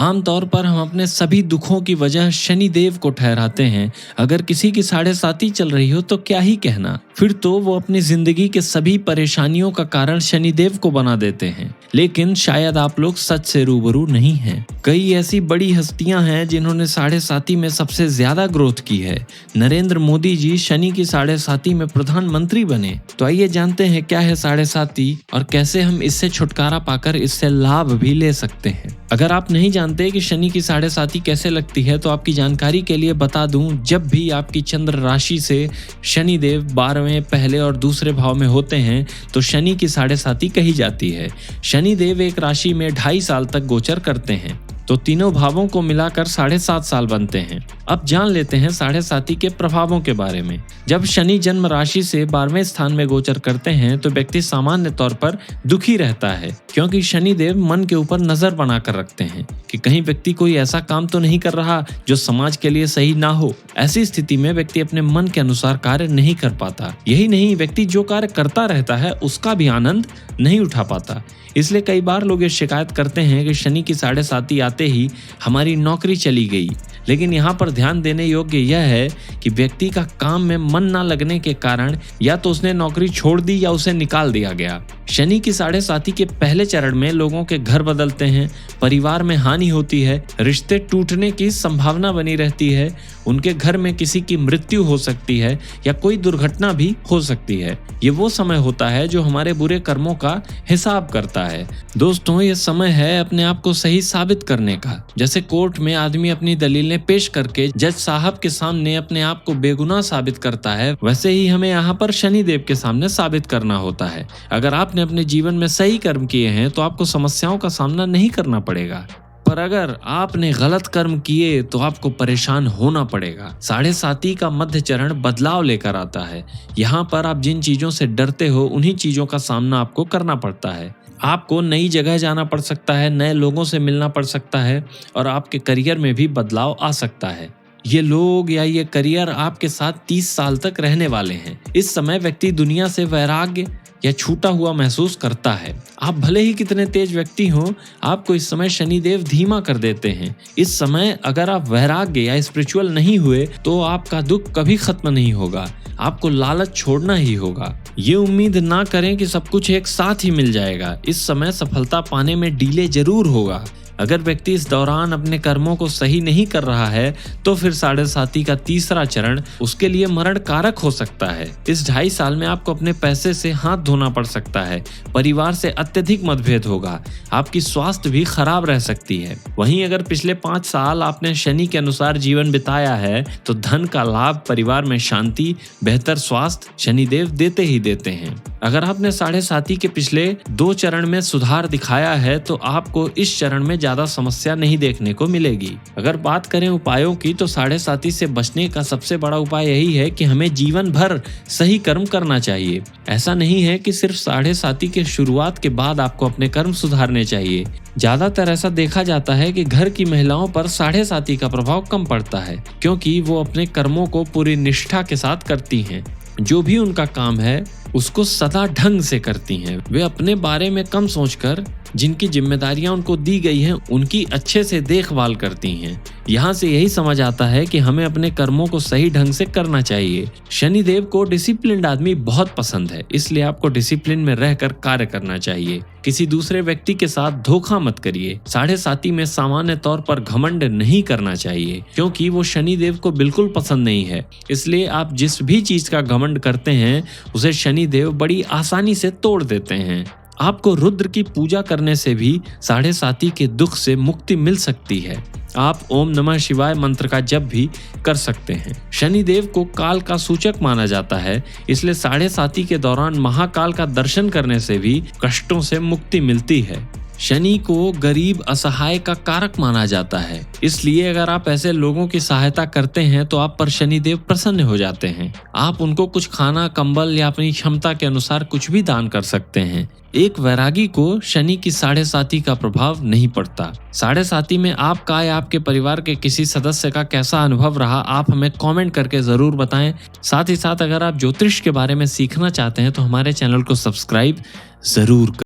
आमतौर पर हम अपने सभी दुखों की वजह शनि देव को ठहराते हैं। अगर किसी की साढ़े साती चल रही हो तो क्या ही कहना, फिर तो वो अपनी जिंदगी के सभी परेशानियों का कारण शनि देव को बना देते हैं। लेकिन शायद आप लोग सच से रूबरू नहीं हैं। कई ऐसी बड़ी हस्तियां हैं जिन्होंने साढ़े साती में सबसे ज्यादा ग्रोथ की है। नरेंद्र मोदी जी शनि की साढ़े साती में प्रधानमंत्री बने। तो आइए जानते हैं क्या है साढ़े साती और कैसे हम इससे छुटकारा पाकर इससे लाभ भी ले सकते हैं। अगर आप नहीं जानते कि शनि की साढ़े साती कैसे लगती है तो आपकी जानकारी के लिए बता दूं, जब भी आपकी चंद्र राशि से शनि देव 12वें पहले और दूसरे भाव में होते हैं तो शनि की साढ़े साती कही जाती है। शनि देव एक राशि में 2.5 साल तक गोचर करते हैं, तो तीनों भावों को मिलाकर 7.5 साल बनते हैं। अब जान लेते हैं साढ़े साती के प्रभावों के बारे में। जब शनि जन्म राशि से 12वें स्थान में गोचर करते हैं तो व्यक्ति सामान्य तौर पर दुखी रहता है, क्योंकि शनि देव मन के ऊपर नजर बनाकर रखते हैं कि कहीं व्यक्ति कोई ऐसा काम तो नहीं कर रहा जो समाज के लिए सही ना हो। ऐसी स्थिति में व्यक्ति अपने मन के अनुसार कार्य नहीं कर पाता। यही नहीं, व्यक्ति जो कार्य करता रहता है उसका भी आनंद नहीं उठा पाता। इसलिए कई बार लोग ये शिकायत करते हैं कि शनि की साढ़े साती आते ही हमारी नौकरी चली गई। लेकिन यहाँ पर ध्यान देने योग्य यह है कि व्यक्ति का काम में मन न लगने के कारण या तो उसने नौकरी छोड़ दी या उसे निकाल दिया गया। शनि की साढ़े साती के पहले चरण में लोगों के घर बदलते हैं, परिवार में हानि होती है, रिश्ते टूटने की संभावना बनी रहती है, उनके घर में किसी की मृत्यु हो सकती है या कोई दुर्घटना भी हो सकती है। ये वो समय होता है जो हमारे बुरे कर्मों का हिसाब करता है। दोस्तों, ये समय है अपने आप को सही साबित करने का। जैसे कोर्ट में आदमी अपनी दलीलें पेश करके जज साहब के सामने अपने आप को बेगुनाह साबित करता है, वैसे ही हमें यहाँ पर शनि देव के सामने साबित करना होता है। अगर आपने अपने जीवन में सही कर्म किए हैं तो आपको समस्याओं का सामना नहीं करना पड़ेगा, पर अगर आपने गलत कर्म किए तो आपको परेशान होना पड़ेगा। साढ़े साती का मध्य चरण बदलाव लेकर आता है। यहाँ पर आप जिन चीजों से डरते हो उन्हीं चीजों का सामना आपको करना पड़ता है। आपको नई जगह जाना पड़ सकता है, नए लोगों से मिलना पड़ सकता है और आपके करियर में भी बदलाव आ सकता है। ये लोग या ये करियर आपके साथ 30 साल तक रहने वाले हैं। इस समय व्यक्ति दुनिया से वैराग्य या छूटा हुआ महसूस करता है। आप भले ही कितने तेज व्यक्ति हो, आपको इस समय शनिदेव धीमा कर देते हैं। इस समय अगर आप वैराग्य या स्पिरिचुअल नहीं हुए तो आपका दुख कभी खत्म नहीं होगा। आपको लालच छोड़ना ही होगा। ये उम्मीद ना करें कि सब कुछ एक साथ ही मिल जाएगा। इस समय सफलता पाने में डिले जरूर होगा। अगर व्यक्ति इस दौरान अपने कर्मों को सही नहीं कर रहा है तो फिर साढ़े साती का तीसरा चरण उसके लिए मरण कारक हो सकता है। इस 2.5 साल में आपको अपने पैसे से हाथ धोना पड़ सकता है। परिवार से अत्यधिक मतभेद होगा। आपकी स्वास्थ्य भी खराब रह सकती है। वहीं अगर पिछले 5 साल आपने शनि के अनुसार जीवन बिताया है तो धन का लाभ, परिवार में शांति, बेहतर स्वास्थ्य शनिदेव देते ही देते हैं। अगर आपने साढ़े साती के पिछले 2 चरण में सुधार दिखाया है तो आपको इस चरण में ज्यादा समस्या नहीं देखने को मिलेगी। अगर बात करें उपायों की तो साढ़े साती से बचने का सबसे बड़ा उपाय यही है कि हमें जीवन भर सही कर्म करना चाहिए। ऐसा नहीं है कि सिर्फ साढ़े साती के शुरुआत के बाद आपको अपने कर्म सुधारने चाहिए। ज्यादातर ऐसा देखा जाता है कि घर की महिलाओं पर साढ़े साती का प्रभाव कम पड़ता है, क्योंकि वो अपने कर्मों को पूरी निष्ठा के साथ करती हैं। जो भी उनका काम है उसको सदा ढंग से करती हैं। वे अपने बारे में कम सोचकर जिनकी जिम्मेदारियां उनको दी गई हैं उनकी अच्छे से देखभाल करती हैं। यहाँ से यही समझ आता है कि हमें अपने कर्मों को सही ढंग से करना चाहिए। शनिदेव को डिसिप्लिन्ड आदमी बहुत पसंद है, इसलिए आपको डिसिप्लिन में रहकर कार्य करना चाहिए। किसी दूसरे व्यक्ति के साथ धोखा मत करिए। साढ़े साती में सामान्य तौर पर घमंड नहीं करना चाहिए, क्योंकि वो शनिदेव को बिल्कुल पसंद नहीं है। इसलिए आप जिस भी चीज का घमंड करते हैं उसे शनिदेव बड़ी आसानी से तोड़ देते हैं। आपको रुद्र की पूजा करने से भी साढ़े साती के दुख से मुक्ति मिल सकती है। आप ओम नमः शिवाय मंत्र का जप भी कर सकते हैं। शनिदेव को काल का सूचक माना जाता है, इसलिए साढ़े साती के दौरान महाकाल का दर्शन करने से भी कष्टों से मुक्ति मिलती है। शनि को गरीब असहाय का कारक माना जाता है, इसलिए अगर आप ऐसे लोगों की सहायता करते हैं तो आप पर शनिदेव प्रसन्न हो जाते हैं। आप उनको कुछ खाना, कंबल या अपनी क्षमता के अनुसार कुछ भी दान कर सकते हैं। एक वैरागी को शनि की साढ़े साती का प्रभाव नहीं पड़ता। साढ़े साती में आपका या आपके परिवार के किसी सदस्य का कैसा अनुभव रहा, आप हमें कमेंट करके जरूर बताएं। साथ ही साथ अगर आप ज्योतिष के बारे में सीखना चाहते हैं तो हमारे चैनल को सब्सक्राइब जरूर करें।